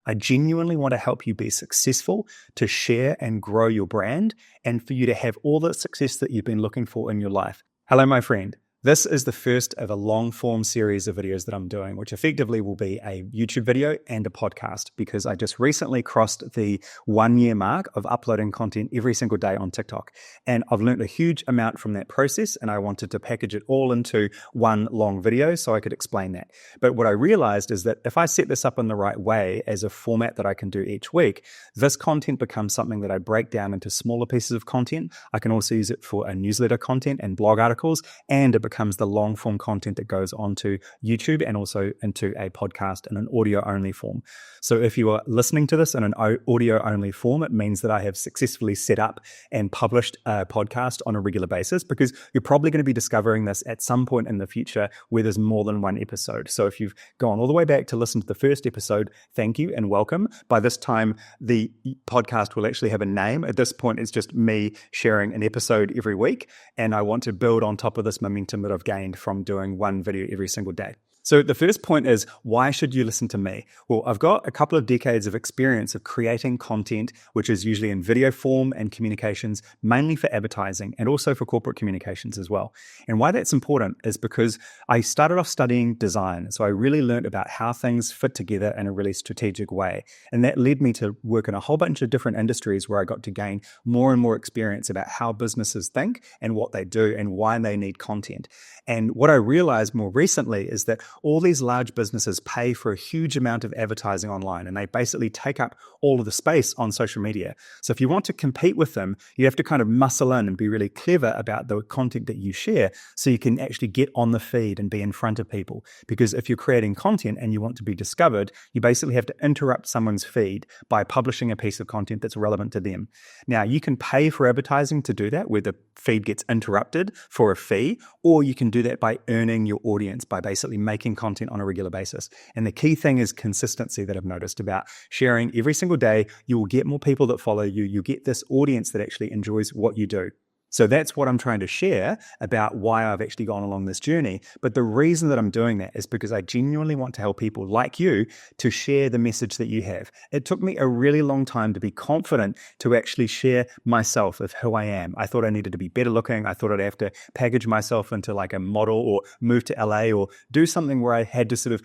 I genuinely want to help you be successful, to share and grow your brand, and for you to have all the success that you've been looking for in your life. Hello, my friend. This is the first of a long-form series of videos that I'm doing, which effectively will be a YouTube video and a podcast, because I just recently crossed the 1-year mark of uploading content every single day on TikTok. And I've learned a huge amount from that process, and I wanted to package it all into one long video so I could explain that. But what I realized is that if I set this up in the right way as a format that I can do each week, this content becomes something that I break down into smaller pieces of content. I can also use it for a newsletter content and blog articles, and it becomes the long form content that goes onto YouTube and also into a podcast in an audio only form. So if you are listening to this in an audio only form, it means that I have successfully set up and published a podcast on a regular basis, because you're probably going to be discovering this at some point in the future where there's more than one episode. So if you've gone all the way back to listen to the first episode, thank you and welcome. By this time, the podcast will actually have a name. At this point, it's just me sharing an episode every week, and I want to build on top of this momentum that I've gained from doing one video every single day. So the first point is, why should you listen to me? Well, I've got a couple of decades of experience of creating content, which is usually in video form and communications, mainly for advertising and also for corporate communications as well. And why that's important is because I started off studying design. So I really learned about how things fit together in a really strategic way. And that led me to work in a whole bunch of different industries where I got to gain more and more experience about how businesses think and what they do and why they need content. And what I realized more recently is that all these large businesses pay for a huge amount of advertising online, and they basically take up all of the space on social media. So if you want to compete with them, you have to kind of muscle in and be really clever about the content that you share so you can actually get on the feed and be in front of people. Because if you're creating content and you want to be discovered, you basically have to interrupt someone's feed by publishing a piece of content that's relevant to them. Now, you can pay for advertising to do that, where the feed gets interrupted for a fee, or you can do that by earning your audience by basically making content on a regular basis. And the key thing is consistency that I've noticed about sharing every single day. You will get more people that follow you. You get this audience that actually enjoys what you do. So that's what I'm trying to share about why I've actually gone along this journey. But the reason that I'm doing that is because I genuinely want to help people like you to share the message that you have. It took me a really long time to be confident to actually share myself of who I am. I thought I needed to be better looking. I thought I'd have to package myself into like a model or move to LA or do something where I had to sort of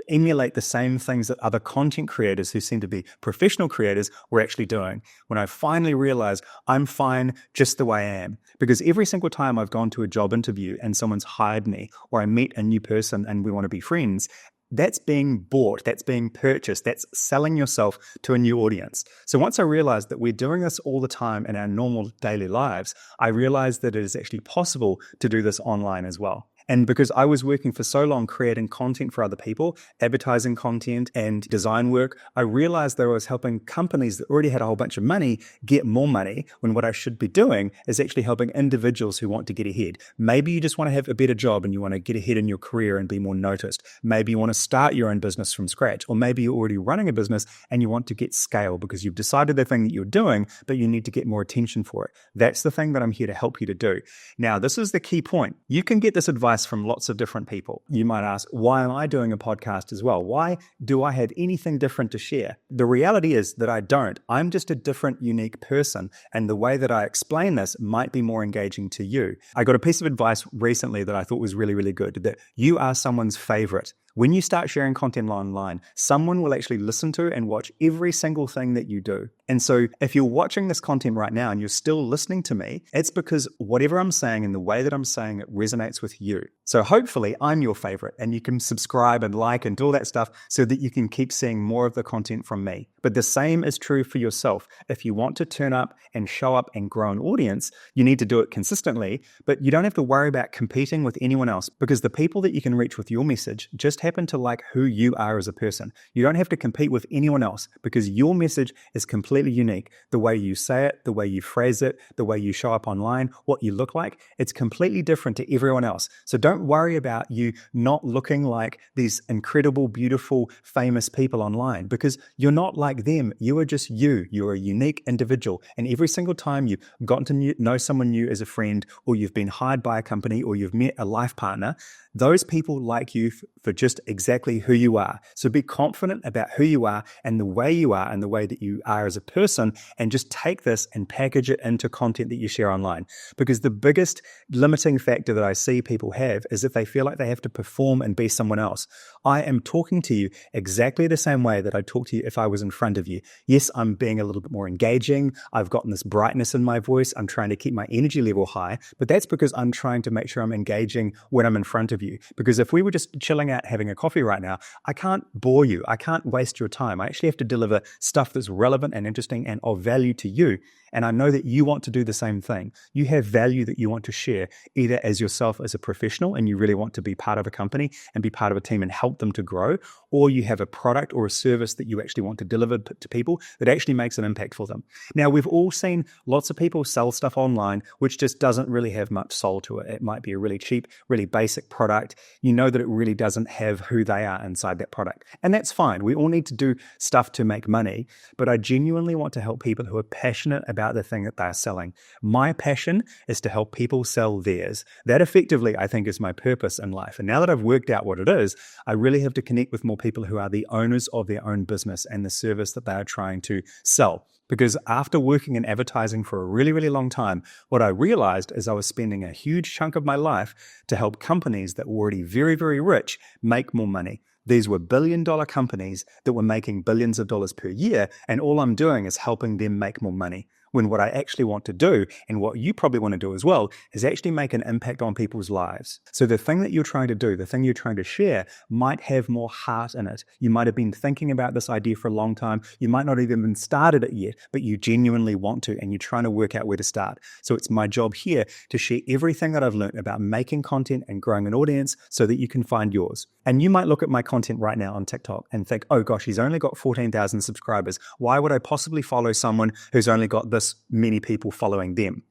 emulate the same things that other content creators who seem to be professional creators were actually doing. When I finally realized I'm fine just the way I am, because every single time I've gone to a job interview and someone's hired me, or I meet a new person and we want to be friends, that's being bought, that's being purchased, that's selling yourself to a new audience. So once I realized that we're doing this all the time in our normal daily lives, I realized that it is actually possible to do this online as well. And because I was working for so long creating content for other people, advertising content and design work, I realized that I was helping companies that already had a whole bunch of money get more money, when what I should be doing is actually helping individuals who want to get ahead. Maybe you just want to have a better job and you want to get ahead in your career and be more noticed. Maybe you want to start your own business from scratch, or maybe you're already running a business and you want to get scale because you've decided the thing that you're doing, but you need to get more attention for it. That's the thing that I'm here to help you to do. Now, this is the key point. You can get this advice from lots of different people. You might ask, why am I doing a podcast as well? Why do I have anything different to share? The reality is that I don't. I'm just a different, unique person, and the way that I explain this might be more engaging to you. I got a piece of advice recently that I thought was really, really good, that you are someone's favorite. When you start sharing content online, someone will actually listen to and watch every single thing that you do. And so if you're watching this content right now and you're still listening to me, it's because whatever I'm saying and the way that I'm saying it resonates with you. So hopefully I'm your favorite and you can subscribe and like and do all that stuff so that you can keep seeing more of the content from me. But the same is true for yourself. If you want to turn up and show up and grow an audience, you need to do it consistently, but you don't have to worry about competing with anyone else, because the people that you can reach with your message just happen to like who you are as a person. You don't have to compete with anyone else, because your message is completely unique. The way you say it, the way you phrase it, the way you show up online, what you look like, it's completely different to everyone else. So don't Don't worry about you not looking like these incredible, beautiful, famous people online, because you're not like them. You are just you. You're a unique individual. And every single time you've gotten to know someone new as a friend, or you've been hired by a company, or you've met a life partner, those people like you for just exactly who you are. So be confident about who you are and the way you are and the way that you are as a person, and just take this and package it into content that you share online. Because the biggest limiting factor that I see people have is that they feel like they have to perform and be someone else. I am talking to you exactly the same way that I'd talk to you if I was in front of you. Yes, I'm being a little bit more engaging. I've gotten this brightness in my voice. I'm trying to keep my energy level high, but that's because I'm trying to make sure I'm engaging when I'm in front of you. Because if we were just chilling out having a coffee right now, I can't bore you. I can't waste your time. I actually have to deliver stuff that's relevant and interesting and of value to you. And I know that you want to do the same thing. You have value that you want to share, either as yourself as a professional and you really want to be part of a company and be part of a team and help them to grow, or you have a product or a service that you actually want to deliver to people that actually makes an impact for them. Now, we've all seen lots of people sell stuff online which just doesn't really have much soul to it. It might be a really cheap, really basic product. You know that it really doesn't have who they are inside that product. And that's fine. We all need to do stuff to make money, but I genuinely want to help people who are passionate about the thing that they're selling. My passion is to help people sell theirs. That effectively, I think, is my purpose in life. And now that I've worked out what it is, I really have to connect with more people who are the owners of their own business and the service that they are trying to sell. Because after working in advertising for a really, really long time, what I realized is I was spending a huge chunk of my life to help companies that were already very, very rich make more money. These were billion-dollar companies that were making billions of dollars per year, and all I'm doing is helping them make more money. When what I actually want to do, and what you probably want to do as well, is actually make an impact on people's lives. So the thing that you're trying to do, the thing you're trying to share, might have more heart in it. You might have been thinking about this idea for a long time. You might not even have started it yet, but you genuinely want to, and you're trying to work out where to start. So it's my job here to share everything that I've learned about making content and growing an audience so that you can find yours. And you might look at my content right now on TikTok and think, oh gosh, he's only got 14,000 subscribers. Why would I possibly follow someone who's only got this many people following them?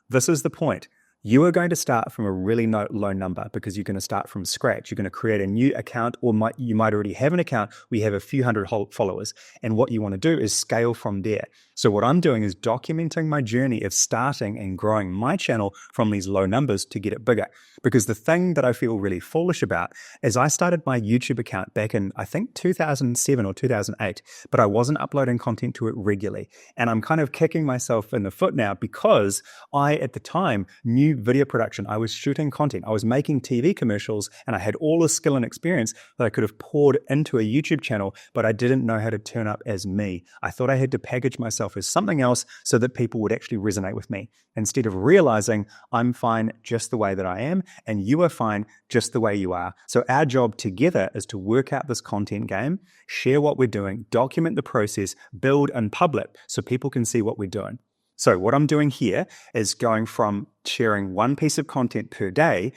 This is the point. You are going to start from a really low number because you're going to start from scratch. You're going to create a new account, or you might already have an account where you have a few hundred followers. And what you want to do is scale from there. So what I'm doing is documenting my journey of starting and growing my channel from these low numbers to get it bigger. Because the thing that I feel really foolish about is I started my YouTube account back in, I think, 2007 or 2008, but I wasn't uploading content to it regularly. And I'm kind of kicking myself in the foot now because I, at the time, knew video production. I was shooting content. I was making TV commercials, and I had all the skill and experience that I could have poured into a YouTube channel, but I didn't know how to turn up as me. I thought I had to package myself as something else so that people would actually resonate with me, instead of realizing I'm fine just the way that I am, and you are fine just the way you are. So our job together is to work out this content game, share what we're doing, document the process, build and publish so people can see what we're doing. So what I'm doing here is going from sharing one piece of content per day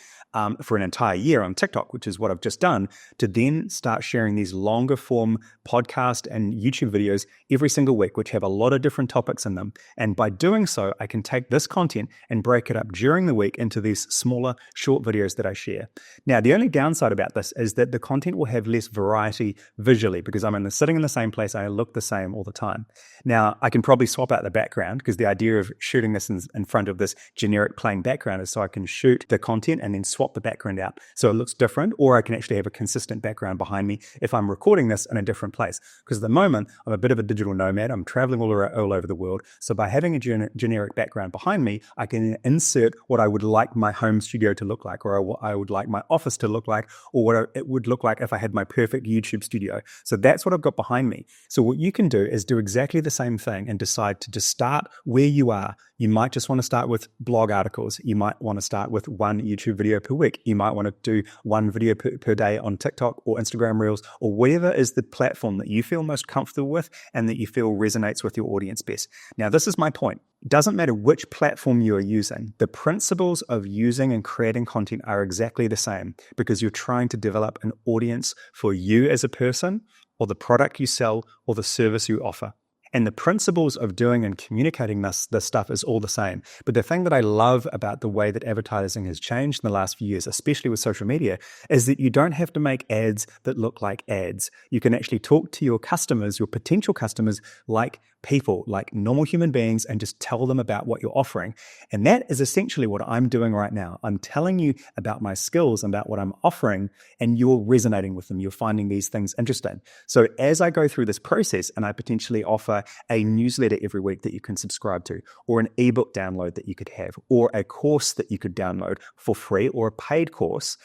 for an entire year on TikTok, which is what I've just done, to then start sharing these longer form podcast and YouTube videos every single week, which have a lot of different topics in them. And by doing so, I can take this content and break it up during the week into these smaller, short videos that I share. Now, the only downside about this is that the content will have less variety visually because I'm sitting in the same place. I look the same all the time. Now, I can probably swap out the background because the idea of shooting this in front of this generic plain background is so I can shoot the content and then swap the background out so it looks different, or I can actually have a consistent background behind me if I'm recording this in a different place. Because at the moment, I'm a bit of a digital nomad. I'm traveling all over the world. So by having a generic background behind me, I can insert what I would like my home studio to look like, or what I would like my office to look like, or what it would look like if I had my perfect YouTube studio. So that's what I've got behind me. So what you can do is do exactly the same thing and decide to just start where you are. You might just want to start with blog articles. You might want to start with one YouTube video per week. You might want to do one video per day on TikTok or Instagram Reels, or whatever is the platform that you feel most comfortable with and that you feel resonates with your audience best. Now, this is my point. It doesn't matter which platform you are using. The principles of using and creating content are exactly the same because you're trying to develop an audience for you as a person, or the product you sell, or the service you offer. And the principles of doing and communicating this stuff is all the same. But the thing that I love about the way that advertising has changed in the last few years, especially with social media, is that you don't have to make ads that look like ads. You can actually talk to your customers, your potential customers, like people, like normal human beings, and just tell them about what you're offering. And that is essentially what I'm doing right now. I'm telling you about my skills, about what I'm offering, and you're resonating with them. You're finding these things interesting. So as I go through this process and I potentially offer a newsletter every week that you can subscribe to, or an ebook download that you could have, or a course that you could download for free, or a paid course,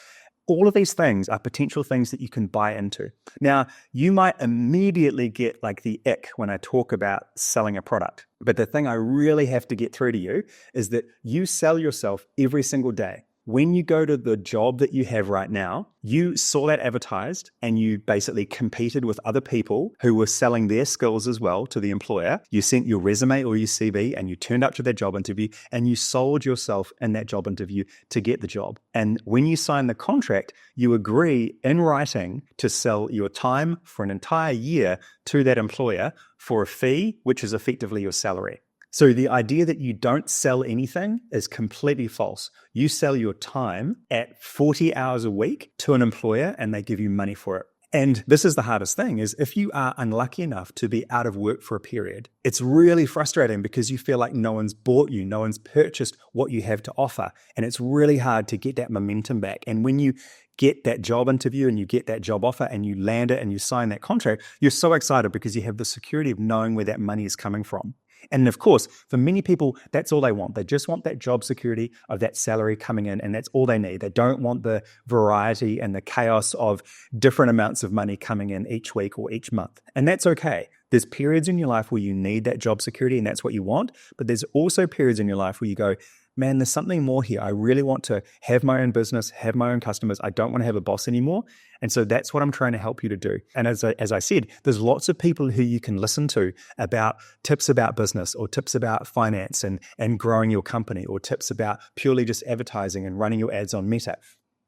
all of these things are potential things that you can buy into. Now, you might immediately get like the ick when I talk about selling a product. But the thing I really have to get through to you is that you sell yourself every single day. When you go to the job that you have right now, you saw that advertised and you basically competed with other people who were selling their skills as well to the employer. You sent your resume or your CV and you turned up to that job interview and you sold yourself in that job interview to get the job. And when you sign the contract, you agree in writing to sell your time for an entire year to that employer for a fee, which is effectively your salary. So the idea that you don't sell anything is completely false. You sell your time at 40 hours a week to an employer and they give you money for it. And this is the hardest thing, is if you are unlucky enough to be out of work for a period, it's really frustrating because you feel like no one's bought you, no one's purchased what you have to offer. And it's really hard to get that momentum back. And when you get that job interview and you get that job offer and you land it and you sign that contract, you're so excited because you have the security of knowing where that money is coming from. And of course, for many people, that's all they want. They just want that job security of that salary coming in, and that's all they need. They don't want the variety and the chaos of different amounts of money coming in each week or each month. And that's okay. There's periods in your life where you need that job security and that's what you want. But there's also periods in your life where you go, man, there's something more here. I really want to have my own business, have my own customers. I don't want to have a boss anymore. And so that's what I'm trying to help you to do. And as I said, there's lots of people who you can listen to about tips about business or tips about finance and growing your company, or tips about purely just advertising and running your ads on Meta.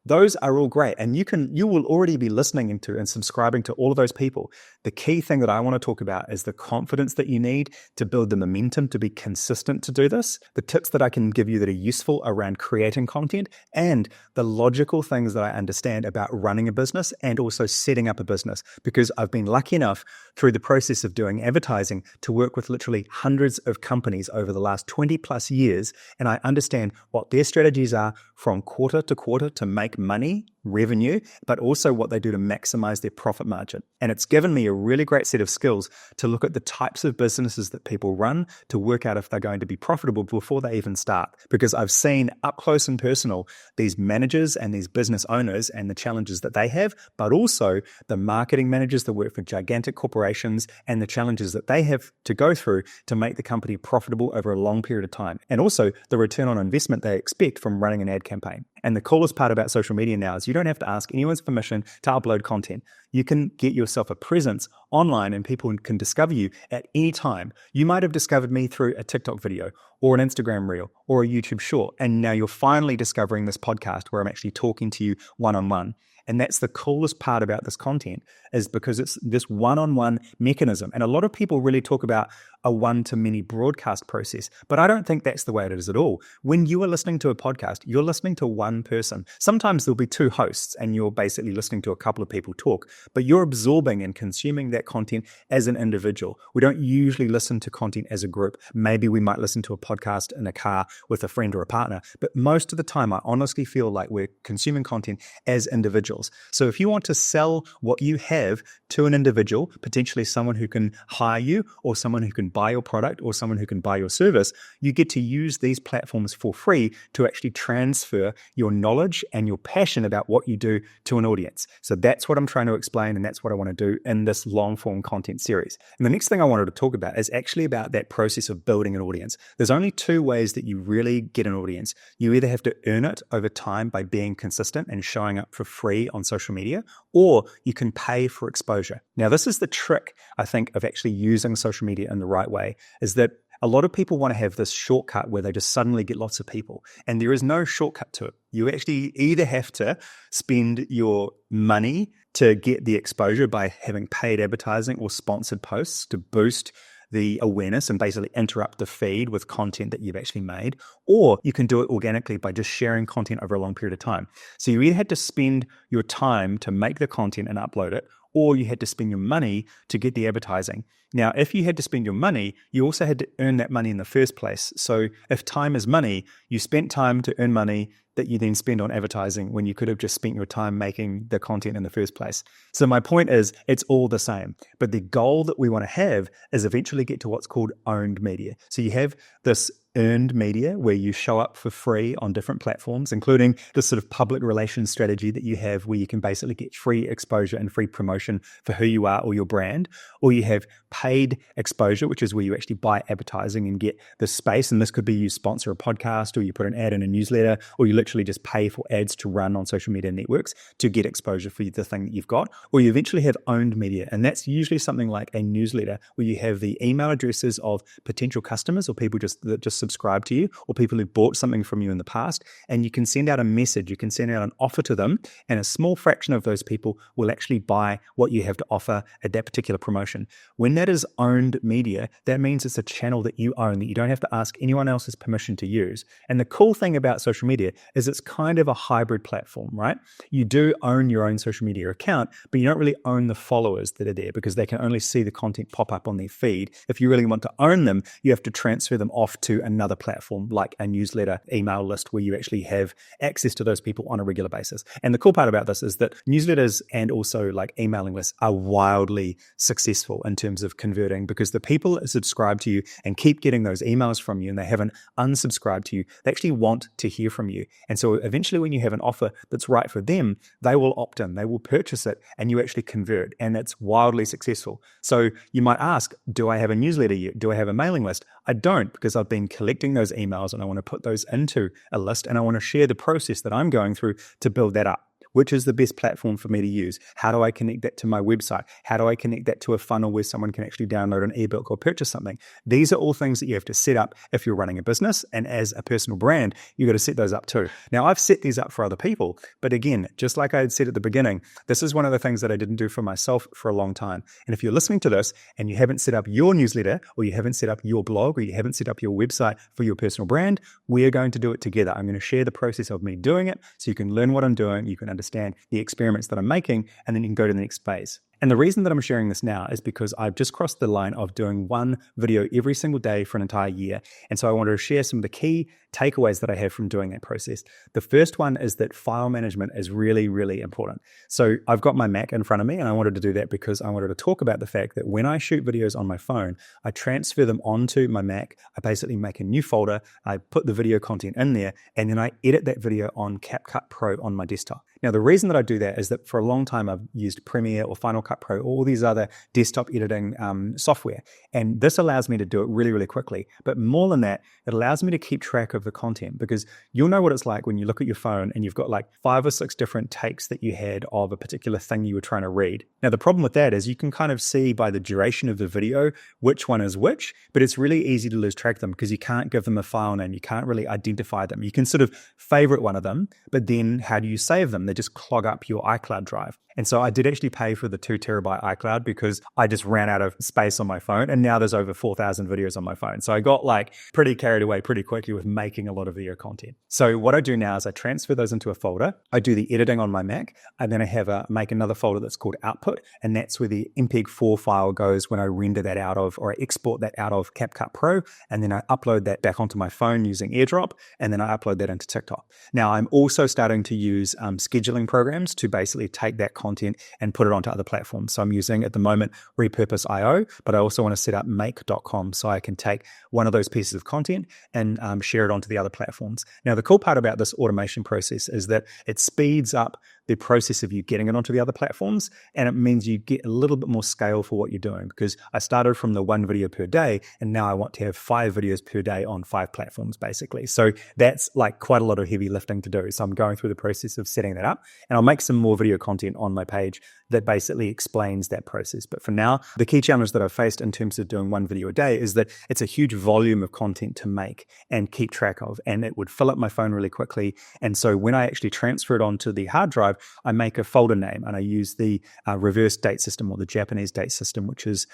Those are all great. And you will already be listening to and subscribing to all of those people. The key thing that I want to talk about is the confidence that you need to build the momentum to be consistent to do this, the tips that I can give you that are useful around creating content, and the logical things that I understand about running a business and also setting up a business. Because I've been lucky enough through the process of doing advertising to work with literally hundreds of companies over the last 20 plus years. And I understand what their strategies are from quarter to quarter to make money, revenue, but also what they do to maximize their profit margin. And it's given me a really great set of skills to look at the types of businesses that people run to work out if they're going to be profitable before they even start. Because I've seen up close and personal these managers and these business owners and the challenges that they have, but also the marketing managers that work for gigantic corporations and the challenges that they have to go through to make the company profitable over a long period of time. And also the return on investment they expect from running an ad campaign. And the coolest part about social media now is you don't have to ask anyone's permission to upload content. You can get yourself a presence online and people can discover you at any time. You might have discovered me through a TikTok video or an Instagram reel or a YouTube short. And now you're finally discovering this podcast where I'm actually talking to you one-on-one. And that's the coolest part about this content, is because it's this one-on-one mechanism. And a lot of people really talk about a one-to-many broadcast process, but I don't think that's the way it is at all. When you are listening to a podcast, you're listening to one person. Sometimes there'll be two hosts and you're basically listening to a couple of people talk, but you're absorbing and consuming that content as an individual. We don't usually listen to content as a group. Maybe we might listen to a podcast in a car with a friend or a partner, but most of the time I honestly feel like we're consuming content as individuals. So if you want to sell what you have to an individual, potentially someone who can hire you or someone who can buy your product or someone who can buy your service, you get to use these platforms for free to actually transfer your knowledge and your passion about what you do to an audience. So that's what I'm trying to explain, and that's what I want to do in this long form content series. And the next thing I wanted to talk about is actually about that process of building an audience. There's only two ways that you really get an audience. You either have to earn it over time by being consistent and showing up for free on social media, or you can pay for exposure. Now, this is the trick, I think, of actually using social media in the right way, is that A lot of people want to have this shortcut where they just suddenly get lots of people, and there is no shortcut to it. You actually either have to spend your money to get the exposure by having paid advertising or sponsored posts to boost the awareness and basically interrupt the feed with content that you've actually made, or you can do it organically by just sharing content over a long period of time. So you either had to spend your time to make the content and upload it, or you had to spend your money to get the advertising. Now, if you had to spend your money, you also had to earn that money in the first place. So if time is money, you spent time to earn money that you then spend on advertising when you could have just spent your time making the content in the first place. So my point is, it's all the same. But the goal that we want to have is eventually get to what's called owned media. So you have this earned media where you show up for free on different platforms, including the sort of public relations strategy that you have where you can basically get free exposure and free promotion for who you are or your brand. Or you have paid exposure, which is where you actually buy advertising and get the space. And this could be you sponsor a podcast, or you put an ad in a newsletter, or you literally just pay for ads to run on social media networks to get exposure for the thing that you've got. Or you eventually have owned media. And that's usually something like a newsletter where you have the email addresses of potential customers or people that just subscribe to you, or people who bought something from you in the past, and you can send out a message, you can send out an offer to them, and a small fraction of those people will actually buy what you have to offer at that particular promotion. When that is owned media, that means it's a channel that you own, that you don't have to ask anyone else's permission to use. And the cool thing about social media is it's kind of a hybrid platform, right? You do own your own social media account, but you don't really own the followers that are there because they can only see the content pop up on their feed. If you really want to own them, you have to transfer them off to another platform like a newsletter email list where you actually have access to those people on a regular basis. And the cool part about this is that newsletters and also like emailing lists are wildly successful in terms of converting, because the people that subscribe to you and keep getting those emails from you and they haven't unsubscribed to you, they actually want to hear from you. And so eventually when you have an offer that's right for them, they will opt in, they will purchase it, and you actually convert, and it's wildly successful. So you might ask, do I have a newsletter yet? Do I have a mailing list? I don't, because I've been collecting those emails and I want to put those into a list, and I want to share the process that I'm going through to build that up. Which is the best platform for me to use? How do I connect that to my website? How do I connect that to a funnel where someone can actually download an ebook or purchase something? These are all things that you have to set up if you're running a business, and as a personal brand, you've got to set those up too. Now, I've set these up for other people, but again, just like I had said at the beginning, this is one of the things that I didn't do for myself for a long time. And if you're listening to this and you haven't set up your newsletter, or you haven't set up your blog, or you haven't set up your website for your personal brand, we are going to do it together. I'm going to share the process of me doing it so you can learn what I'm doing, you can understand the experiments that I'm making, and then you can go to the next phase. And the reason that I'm sharing this now is because I've just crossed the line of doing one video every single day for an entire year. And so I wanted to share some of the key takeaways that I have from doing that process. The first one is that file management is really, really important. So I've got my Mac in front of me, and I wanted to do that because I wanted to talk about the fact that when I shoot videos on my phone, I transfer them onto my Mac. I basically make a new folder, I put the video content in there, and then I edit that video on CapCut Pro on my desktop. Now, the reason that I do that is that for a long time, I've used Premiere or Final Cut Pro, all these other desktop editing software. And this allows me to do it really, really quickly. But more than that, it allows me to keep track of the content, because you'll know what it's like when you look at your phone and you've got like 5 or 6 different takes that you had of a particular thing you were trying to read. Now, the problem with that is you can kind of see by the duration of the video which one is which, but it's really easy to lose track of them because you can't give them a file name. You can't really identify them. You can sort of favorite one of them, but then how do you save them? They just clog up your iCloud drive. And so I did actually pay for the 2 terabyte iCloud because I just ran out of space on my phone, and now there's over 4,000 videos on my phone. So I got like pretty carried away pretty quickly with making a lot of video content. So what I do now is I transfer those into a folder. I do the editing on my Mac, and then I make another folder that's called output, and that's where the MPEG-4 file goes when I render that out of, or I export that out of CapCut Pro, and then I upload that back onto my phone using AirDrop, and then I upload that into TikTok. Now I'm also starting to use scheduling programs to basically take that content and put it onto other platforms. So I'm using at the moment Repurpose.io, but I also want to set up make.com so I can take one of those pieces of content and share it onto the other platforms. Now, the cool part about this automation process is that it speeds up the process of you getting it onto the other platforms. And it means you get a little bit more scale for what you're doing, because I started from the 1 video per day, and now I want to have 5 videos per day on 5 platforms, basically. So that's like quite a lot of heavy lifting to do. So I'm going through the process of setting that up, and I'll make some more video content on my page that basically explains that process. But for now, the key challenge that I've faced in terms of doing 1 video a day is that it's a huge volume of content to make and keep track of, and it would fill up my phone really quickly. And so when I actually transfer it onto the hard drive, I make a folder name, and I use the reverse date system, or the Japanese date system, which is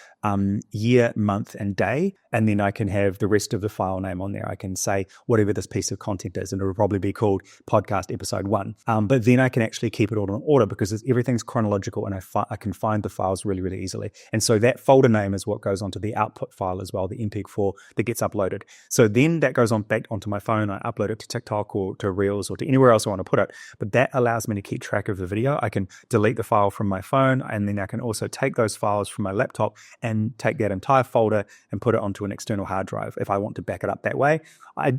year, month, and day. And then I can have the rest of the file name on there. I can say whatever this piece of content is, and it will probably be called podcast episode 1. But then I can actually keep it all in order, because everything's chronological, and I can find the files really, really easily. And so that folder name is what goes onto the output file as well, the MP4 that gets uploaded. So then that goes on back onto my phone. I upload it to TikTok or to Reels or to anywhere else I want to put it. But that allows me to keep track of the video. I can delete the file from my phone, and then I can also take those files from my laptop and take that entire folder and put it onto an external hard drive if I want to back it up that way.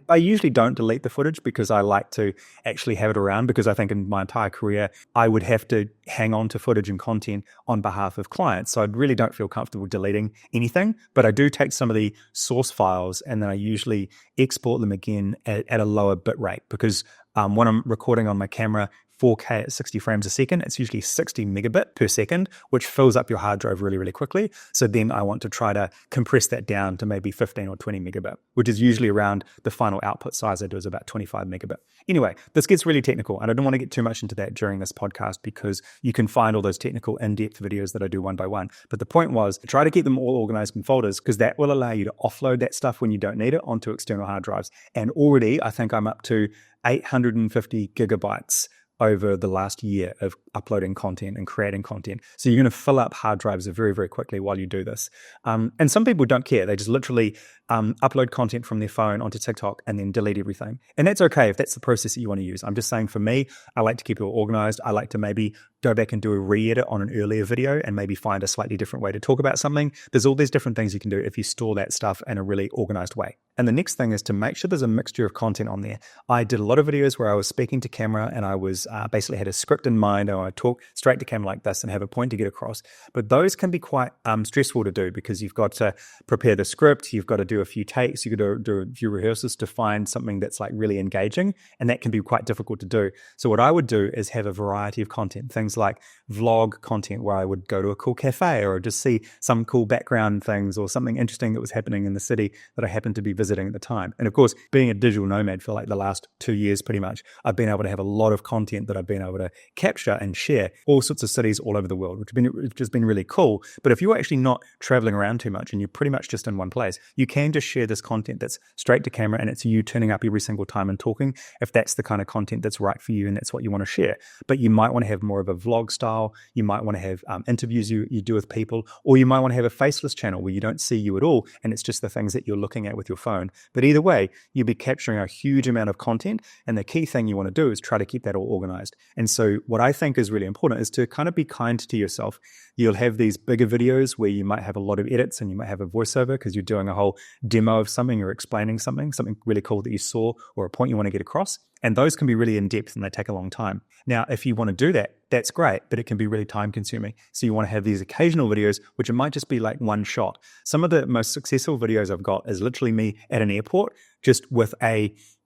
I usually don't delete the footage, because I like to actually have it around, because I think in my entire career, I would have to hang on to footage and content on behalf of clients. So I really don't feel comfortable deleting anything, but I do take some of the source files, and then I usually export them again at a lower bit rate, because when I'm recording on my camera 4K at 60 frames a second, it's usually 60 megabit per second, which fills up your hard drive really, really quickly. So then I want to try to compress that down to maybe 15 or 20 megabit, which is usually around the final output size I do is about 25 megabit. Anyway, this gets really technical, and I don't want to get too much into that during this podcast, because you can find all those technical in-depth videos that I do one by one. But the point was, try to keep them all organized in folders, because that will allow you to offload that stuff when you don't need it onto external hard drives. And already I think I'm up to 850 gigabytes over the last year of uploading content and creating content. So you're going to fill up hard drives very, very quickly while you do this. And some people don't care. They just literally upload content from their phone onto TikTok and then delete everything. And that's okay if that's the process that you want to use. I'm just saying, for me, I like to keep it all organized. I like to maybe go back and do a re-edit on an earlier video and maybe find a slightly different way to talk about something. There's all these different things you can do if you store that stuff in a really organized way. And the next thing is to make sure there's a mixture of content on there. I did a lot of videos where I was speaking to camera, and I was basically had a script in mind, or I talk straight to camera like this and have a point to get across. But those can be quite stressful to do, because you've got to prepare the script, you've got to do a few takes, you've got to do a few rehearsals to find something that's like really engaging, and that can be quite difficult to do. So what I would do is have a variety of content, things like vlog content where I would go to a cool cafe, or just see some cool background things or something interesting that was happening in the city that I happened to be visiting at the time. And of course, being a digital nomad for like the last 2 years, pretty much, I've been able to have a lot of content that I've been able to capture and share all sorts of cities all over the world, which has just been really cool. But if you're actually not traveling around too much and you're pretty much just in one place, you can just share this content that's straight to camera, and it's you turning up every single time and talking, if that's the kind of content that's right for you and that's what you want to share. But you might want to have more of a vlog style. You might want to have interviews you do with people, or you might want to have a faceless channel where you don't see you at all, and it's just the things that you're looking at with your phone. But either way, you'll be capturing a huge amount of content, and the key thing you want to do is try to keep that all organized. And so what I think is really important is to kind of be kind to yourself. You'll have these bigger videos where you might have a lot of edits, and you might have a voiceover because you're doing a whole demo of something or explaining something really cool that you saw, or a point you want to get across. And those can be really in-depth, and they take a long time. Now, if you want to do that, that's great, but it can be really time-consuming. So you want to have these occasional videos, which it might just be like one shot. Some of the most successful videos I've got is literally me at an airport, just with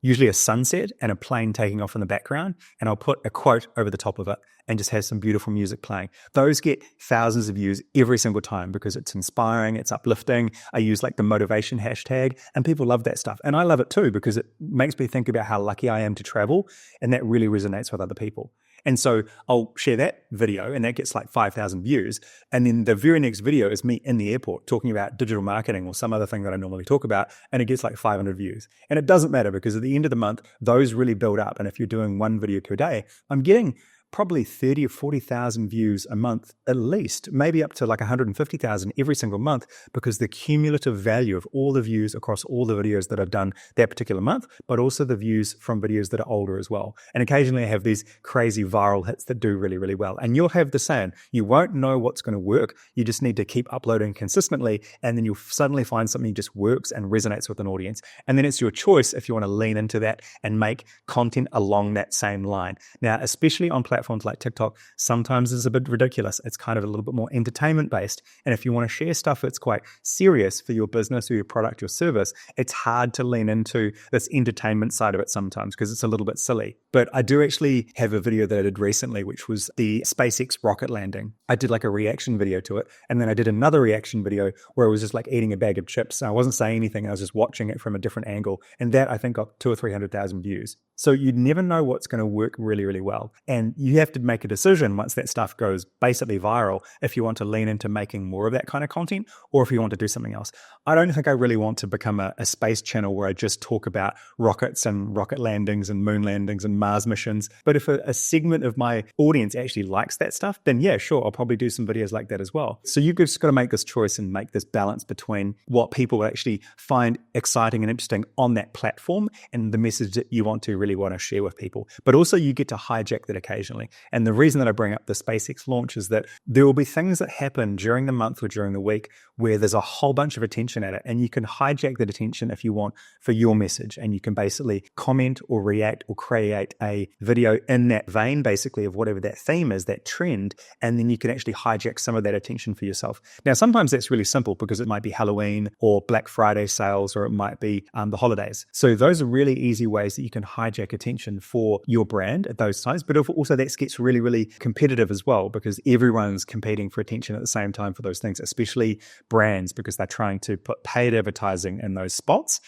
usually a sunset and a plane taking off in the background, and I'll put a quote over the top of it and just have some beautiful music playing. Those get thousands of views every single time because it's inspiring, it's uplifting. I use like the motivation hashtag, and people love that stuff. And I love it too, because it makes me think about how lucky I am to travel, and that really resonates with other people. And so I'll share that video, and that gets like 5,000 views. And then the very next video is me in the airport talking about digital marketing or some other thing that I normally talk about, and it gets like 500 views. And it doesn't matter, because at the end of the month, those really build up. And if you're doing one video per day, I'm getting probably 30 or 40,000 views a month, at least, maybe up to like 150,000 every single month, because the cumulative value of all the views across all the videos that I've done that particular month, but also the views from videos that are older as well. And occasionally I have these crazy viral hits that do really, really well. And you'll have the same. You won't know what's going to work. You just need to keep uploading consistently, and then you'll suddenly find something that just works and resonates with an audience. And then it's your choice if you want to lean into that and make content along that same line. Now, especially on platforms platforms like TikTok sometimes is a bit ridiculous. It's kind of a little bit more entertainment based. And if you want to share stuff that's quite serious for your business or your product or service, it's hard to lean into this entertainment side of it sometimes because it's a little bit silly. But I do actually have a video that I did recently, which was the SpaceX rocket landing. I did like a reaction video to it. And then I did another reaction video where I was just like eating a bag of chips. I wasn't saying anything. I was just watching it from a different angle. And that I think got 200,000 or 300,000 views. So you never know what's going to work really, really well. And you have to make a decision once that stuff goes basically viral if you want to lean into making more of that kind of content or if you want to do something else. I don't think I really want to become a space channel where I just talk about rockets and rocket landings and moon landings and Mars missions. But if a segment of my audience actually likes that stuff, then yeah, sure, I'll probably do some videos like that as well. So you've just got to make this choice and make this balance between what people actually find exciting and interesting on that platform and the message that you want to really want to share with people. But also you get to hijack that occasionally. And the reason that I bring up the SpaceX launch is that there will be things that happen during the month or during the week where there's a whole bunch of attention at it, and you can hijack that attention if you want for your message, and you can basically comment or react or create a video in that vein basically of whatever that theme is, that trend, and then you can actually hijack some of that attention for yourself. Now sometimes that's really simple because it might be Halloween or Black Friday sales, or it might be the holidays. So those are really easy ways that you can hijack attention for your brand at those times. But also that gets really, really competitive as well because everyone's competing for attention at the same time for those things, especially brands, because they're trying to put paid advertising in those spots.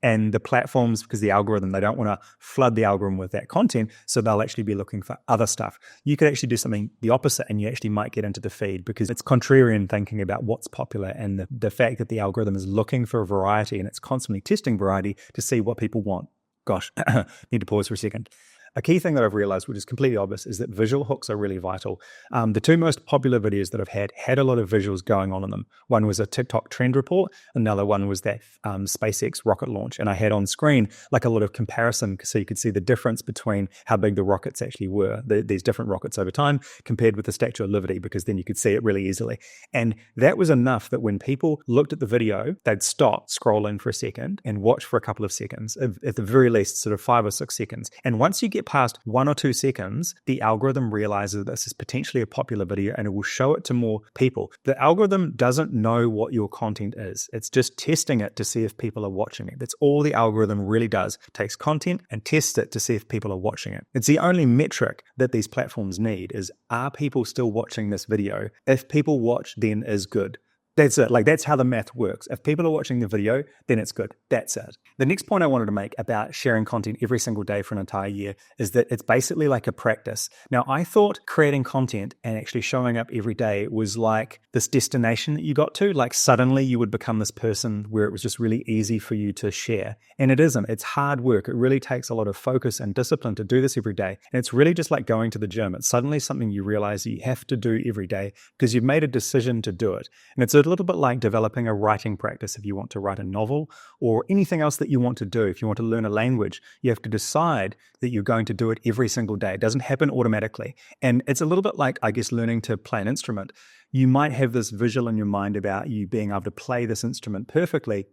And the platforms, because the algorithm, they don't want to flood the algorithm with that content, so they'll actually be looking for other stuff. You could actually do something the opposite, and you actually might get into the feed because it's contrarian thinking about what's popular, and the fact that the algorithm is looking for variety and it's constantly testing variety to see what people want. Gosh, need to pause for a second. A key thing that I've realized, which is completely obvious, is that visual hooks are really vital. The two most popular videos that I've had a lot of visuals going on in them. One was a TikTok trend report. Another one was that SpaceX rocket launch. And I had on screen like a lot of comparison so you could see the difference between how big the rockets actually were, these different rockets over time compared with the Statue of Liberty, because then you could see it really easily. And that was enough that when people looked at the video, they'd stop, scroll in for a second and watch for a couple of seconds, at the very least sort of 5 or 6 seconds. And once you get past 1 or 2 seconds, the algorithm realizes this is potentially a popular video and it will show it to more people. The algorithm doesn't know what your content is. It's just testing it to see if people are watching it. That's all the algorithm really does. It takes content and tests it to see if people are watching it. It's the only metric that these platforms need is, are people still watching this video? If people watch, then is good. That's it. Like, that's how the math works. If people are watching the video, then it's good. That's it. The next point I wanted to make about sharing content every single day for an entire year is that it's basically like a practice. Now, I thought creating content and actually showing up every day was like this destination that you got to. Like, suddenly you would become this person where it was just really easy for you to share. And it isn't. It's hard work. It really takes a lot of focus and discipline to do this every day. And it's really just like going to the gym. It's suddenly something you realize you have to do every day because you've made a decision to do it. And it's a little bit like developing a writing practice. If you want to write a novel or anything else that you want to do, if you want to learn a language, you have to decide that you're going to do it every single day. It doesn't happen automatically. And it's a little bit like, I guess, learning to play an instrument. You might have this visual in your mind about you being able to play this instrument perfectly,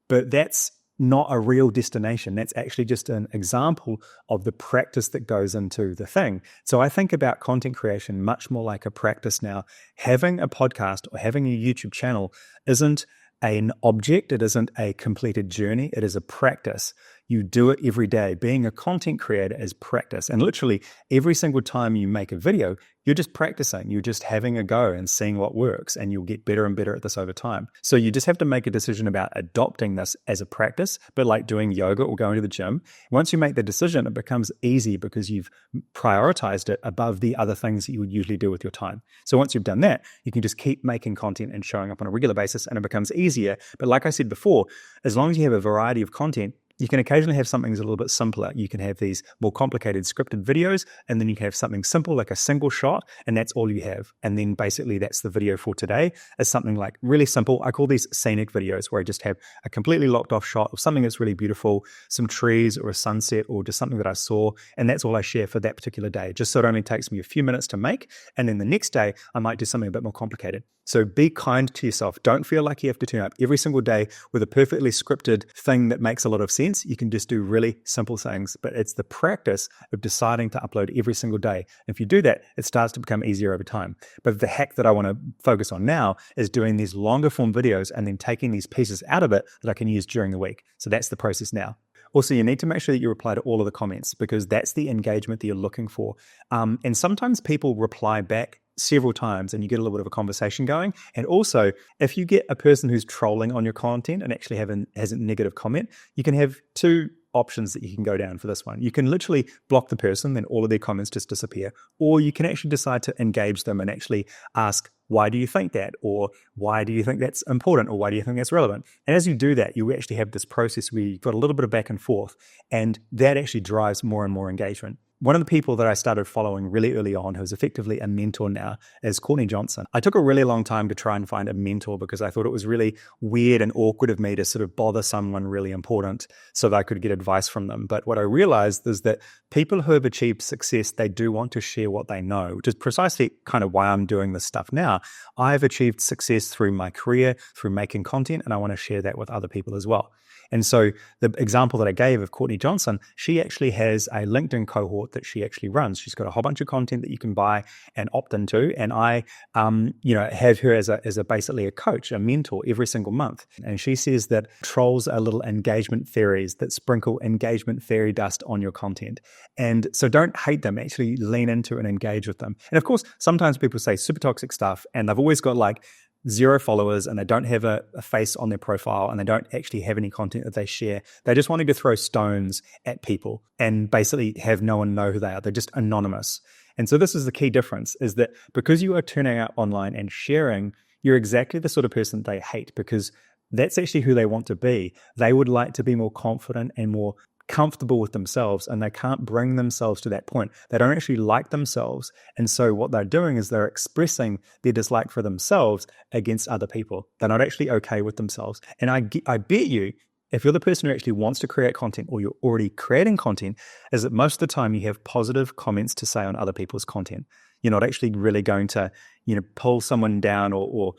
but that's not a real destination. That's actually just an example of the practice that goes into the thing. So I think about content creation much more like a practice now. Having a podcast or having a YouTube channel isn't an object. It isn't a completed journey. It is a practice. You do it every day. Being a content creator is practice. And literally every single time you make a video, you're just practicing. You're just having a go and seeing what works, and you'll get better and better at this over time. So you just have to make a decision about adopting this as a practice, but like doing yoga or going to the gym. Once you make the decision, it becomes easy because you've prioritized it above the other things that you would usually do with your time. So once you've done that, you can just keep making content and showing up on a regular basis, and it becomes easier. But like I said before, as long as you have a variety of content, you can occasionally have something that's a little bit simpler. You can have these more complicated scripted videos, and then you can have something simple like a single shot, and that's all you have. And then basically that's the video for today, is something like really simple. I call these scenic videos, where I just have a completely locked off shot of something that's really beautiful, some trees or a sunset or just something that I saw, and that's all I share for that particular day, just so it only takes me a few minutes to make. And then the next day, I might do something a bit more complicated. So be kind to yourself. Don't feel like you have to turn up every single day with a perfectly scripted thing that makes a lot of sense. sense, you can just do really simple things, but it's the practice of deciding to upload every single day. If you do that, it starts to become easier over time. But the hack that I want to focus on now is doing these longer form videos and then taking these pieces out of it that I can use during the week. So that's the process now. Also, you need to make sure that you reply to all of the comments because that's the engagement that you're looking for. And sometimes people reply back several times and you get a little bit of a conversation going. And also, if you get a person who's trolling on your content and actually has a negative comment, you can have two options that you can go down for this one. You can literally block the person, then all of their comments just disappear. Or you can actually decide to engage them and actually ask, why do you think that? Or why do you think that's important? Or why do you think that's relevant? And as you do that, you actually have this process where you've got a little bit of back and forth, and that actually drives more and more engagement. One of the people that I started following really early on, who's effectively a mentor now, is Courtney Johnson. I took a really long time to try and find a mentor because I thought it was really weird and awkward of me to sort of bother someone really important so that I could get advice from them. But what I realized is that people who have achieved success, they do want to share what they know, which is precisely kind of why I'm doing this stuff now. I've achieved success through my career, through making content, and I want to share that with other people as well. And so the example that I gave of Courtney Johnson, she actually has a LinkedIn cohort that she actually runs. She's got a whole bunch of content that you can buy and opt into. And I, have her as a basically a coach, a mentor every single month. And she says that trolls are little engagement fairies that sprinkle engagement fairy dust on your content. And so don't hate them, actually lean into and engage with them. And of course, sometimes people say super toxic stuff and they've always got like 0 followers and they don't have a face on their profile and they don't actually have any content that they share. They're just wanting to throw stones at people and basically have no one know who they are. They're just anonymous. And so this is the key difference, is that because you are turning out online and sharing, you're exactly the sort of person they hate because that's actually who they want to be. They would like to be more confident and more comfortable with themselves, and they can't bring themselves to that point. They don't actually like themselves. And so what they're doing is they're expressing their dislike for themselves against other people. They're not actually okay with themselves. And I bet you, if you're the person who actually wants to create content or you're already creating content, is that most of the time you have positive comments to say on other people's content. You're not actually really going to, pull someone down or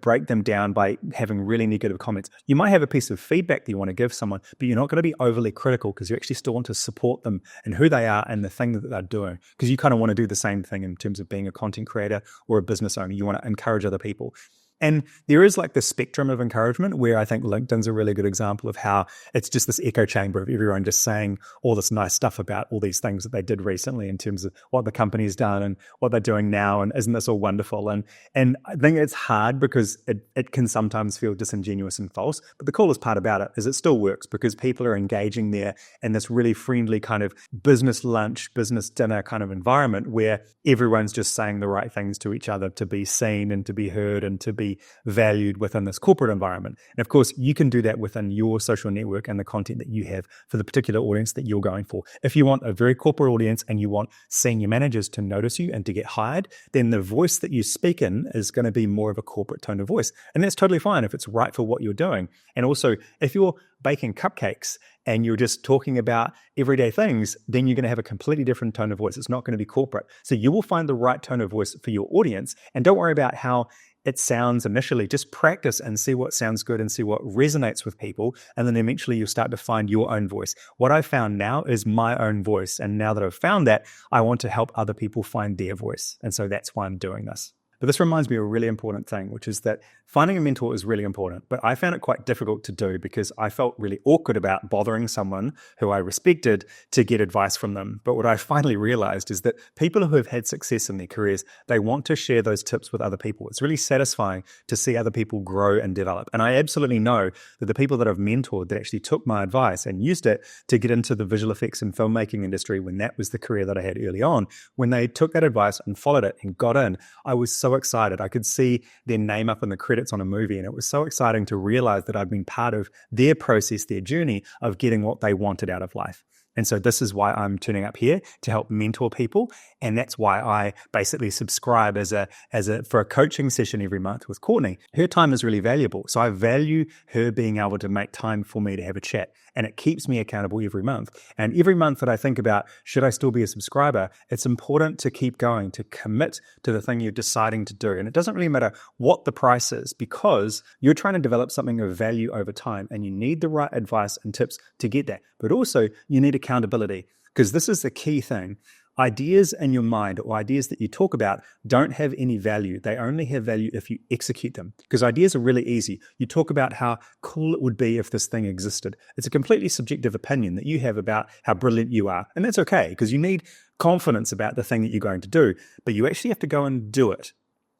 break them down by having really negative comments. You might have a piece of feedback that you want to give someone, but you're not going to be overly critical because you actually still want to support them and who they are and the thing that they're doing, because you kind of want to do the same thing in terms of being a content creator or a business owner. You want to encourage other people. And there is like the spectrum of encouragement where I think LinkedIn's a really good example of how it's just this echo chamber of everyone just saying all this nice stuff about all these things that they did recently in terms of what the company's done and what they're doing now. And isn't this all wonderful? And I think it's hard because it can sometimes feel disingenuous and false. But the coolest part about it is it still works because people are engaging there in this really friendly kind of business lunch, business dinner kind of environment where everyone's just saying the right things to each other to be seen and to be heard and to be valued within this corporate environment. And of course, you can do that within your social network and the content that you have for the particular audience that you're going for. If you want a very corporate audience and you want senior managers to notice you and to get hired, then the voice that you speak in is going to be more of a corporate tone of voice. And that's totally fine if it's right for what you're doing. And also, if you're baking cupcakes and you're just talking about everyday things, then you're going to have a completely different tone of voice. It's not going to be corporate. So you will find the right tone of voice for your audience. And don't worry about how it sounds initially. Just practice and see what sounds good and see what resonates with people. And then eventually you'll start to find your own voice. What I've found now is my own voice. And now that I've found that, I want to help other people find their voice. And so that's why I'm doing this. But this reminds me of a really important thing, which is that finding a mentor is really important, but I found it quite difficult to do because I felt really awkward about bothering someone who I respected to get advice from them. But what I finally realized is that people who have had success in their careers, they want to share those tips with other people. It's really satisfying to see other people grow and develop. And I absolutely know that the people that I've mentored that actually took my advice and used it to get into the visual effects and filmmaking industry when that was the career that I had early on, when they took that advice and followed it and got in, I was so excited. I could see their name up in the credits on a movie, and it was so exciting to realize that I'd been part of their process, their journey of getting what they wanted out of life. And so this is why I'm turning up here to help mentor people. And that's why I basically subscribe for a coaching session every month with Courtney. Her time is really valuable. So I value her being able to make time for me to have a chat. And it keeps me accountable every month. And every month that I think about, should I still be a subscriber? It's important to keep going, to commit to the thing you're deciding to do. And it doesn't really matter what the price is, because you're trying to develop something of value over time, and you need the right advice and tips to get that. But also you need accountability, because this is the key thing. Ideas in your mind, or ideas that you talk about, don't have any value. They only have value if you execute them, because ideas are really easy. You talk about how cool it would be if this thing existed. It's a completely subjective opinion that you have about how brilliant you are. And that's okay, because you need confidence about the thing that you're going to do, but you actually have to go and do it.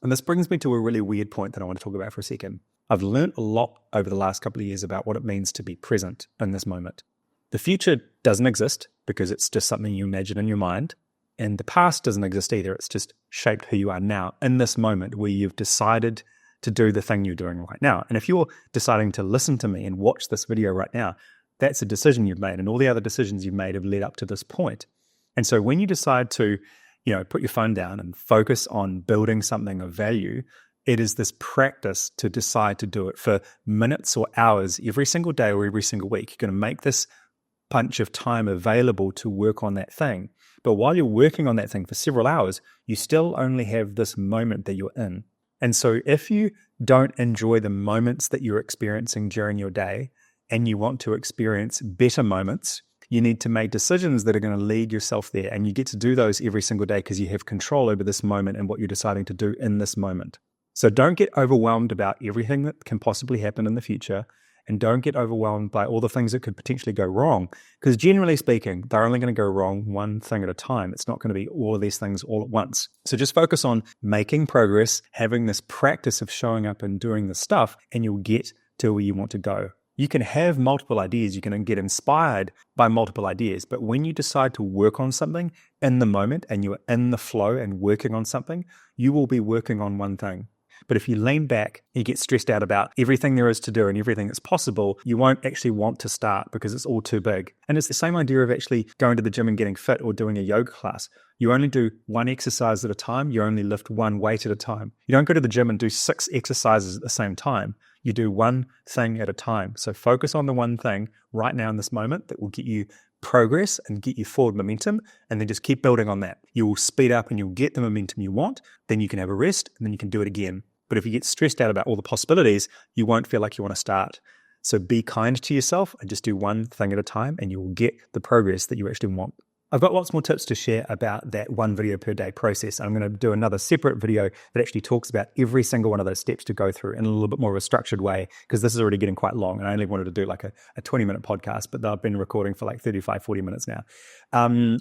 And this brings me to a really weird point that I want to talk about for a second. I've learned a lot over the last couple of years about what it means to be present in this moment. The future doesn't exist because it's just something you imagine in your mind. And the past doesn't exist either. It's just shaped who you are now in this moment where you've decided to do the thing you're doing right now. And if you're deciding to listen to me and watch this video right now, that's a decision you've made. And all the other decisions you've made have led up to this point. And so when you decide to, put your phone down and focus on building something of value, it is this practice to decide to do it for minutes or hours every single day or every single week. You're going to make this bunch of time available to work on that thing. But while you're working on that thing for several hours, you still only have this moment that you're in. And so if you don't enjoy the moments that you're experiencing during your day, and you want to experience better moments, you need to make decisions that are going to lead yourself there. And you get to do those every single day because you have control over this moment and what you're deciding to do in this moment. So don't get overwhelmed about everything that can possibly happen in the future. And don't get overwhelmed by all the things that could potentially go wrong, because generally speaking, they're only going to go wrong one thing at a time. It's not going to be all of these things all at once. So just focus on making progress, having this practice of showing up and doing the stuff, and you'll get to where you want to go. You can have multiple ideas. You can get inspired by multiple ideas. But when you decide to work on something in the moment and you're in the flow and working on something, you will be working on one thing. But if you lean back, you get stressed out about everything there is to do and everything that's possible, you won't actually want to start because it's all too big. And it's the same idea of actually going to the gym and getting fit or doing a yoga class. You only do one exercise at a time. You only lift one weight at a time. You don't go to the gym and do 6 exercises at the same time. You do one thing at a time. So focus on the one thing right now in this moment that will get you progress and get you forward momentum, and then just keep building on that. You will speed up and you'll get the momentum you want. Then you can have a rest and then you can do it again. But if you get stressed out about all the possibilities, you won't feel like you want to start. So be kind to yourself and just do one thing at a time, and you will get the progress that you actually want. I've got lots more tips to share about that 1 video per day process. I'm going to do another separate video that actually talks about every single one of those steps to go through in a little bit more of a structured way, because this is already getting quite long. And I only wanted to do like a 20-minute podcast, but I've been recording for like 35, 40 minutes now.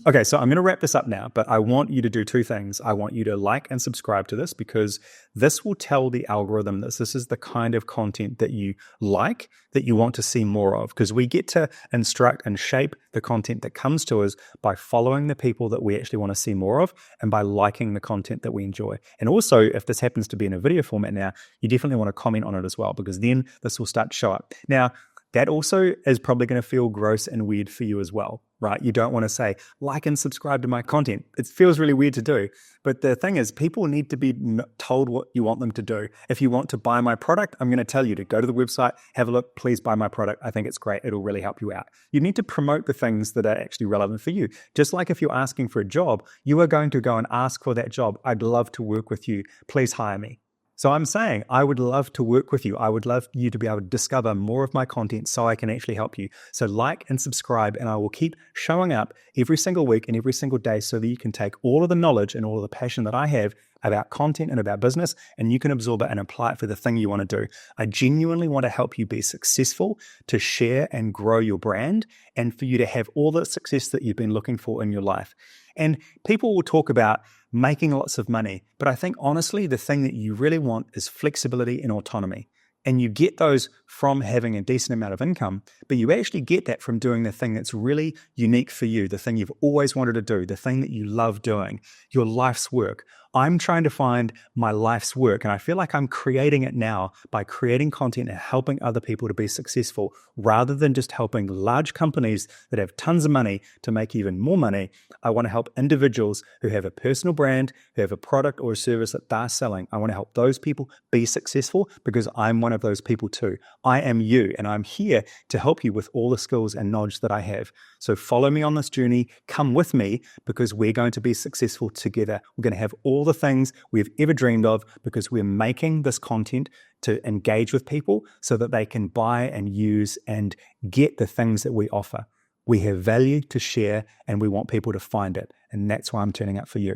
Okay, so I'm going to wrap this up now, but I want you to do 2 things. I want you to like and subscribe to this, because this will tell the algorithm that this is the kind of content that you like, that you want to see more of, because we get to instruct and shape the content that comes to us by following the people that we actually want to see more of and by liking the content that we enjoy. And also, if this happens to be in a video format now, you definitely want to comment on it as well, because then this will start to show up. Now, that also is probably going to feel gross and weird for you as well, right? You don't want to say, like and subscribe to my content. It feels really weird to do. But the thing is, people need to be told what you want them to do. If you want to buy my product, I'm going to tell you to go to the website, have a look, please buy my product. I think it's great. It'll really help you out. You need to promote the things that are actually relevant for you. Just like if you're asking for a job, you are going to go and ask for that job. I'd love to work with you. Please hire me. So I'm saying I would love to work with you. I would love you to be able to discover more of my content so I can actually help you. So like and subscribe, and I will keep showing up every single week and every single day so that you can take all of the knowledge and all of the passion that I have about content and about business, and you can absorb it and apply it for the thing you want to do. I genuinely want to help you be successful, to share and grow your brand, and for you to have all the success that you've been looking for in your life. And people will talk about making lots of money, but I think honestly, the thing that you really want is flexibility and autonomy. And you get those from having a decent amount of income, but you actually get that from doing the thing that's really unique for you, the thing you've always wanted to do, the thing that you love doing, your life's work. I'm trying to find my life's work, and I feel like I'm creating it now by creating content and helping other people to be successful rather than just helping large companies that have tons of money to make even more money. I want to help individuals who have a personal brand, who have a product or a service that they're selling. I want to help those people be successful because I'm one of those people too. I am you, and I'm here to help you with all the skills and knowledge that I have. So follow me on this journey, come with me, because we're going to be successful together. We're going to have all the things we've ever dreamed of because we're making this content to engage with people so that they can buy and use and get the things that we offer. We have value to share and we want people to find it. And that's why I'm turning up for you.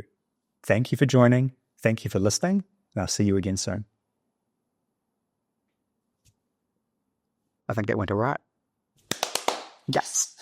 Thank you for joining. Thank you for listening. And I'll see you again soon. I think that went all right. Yes.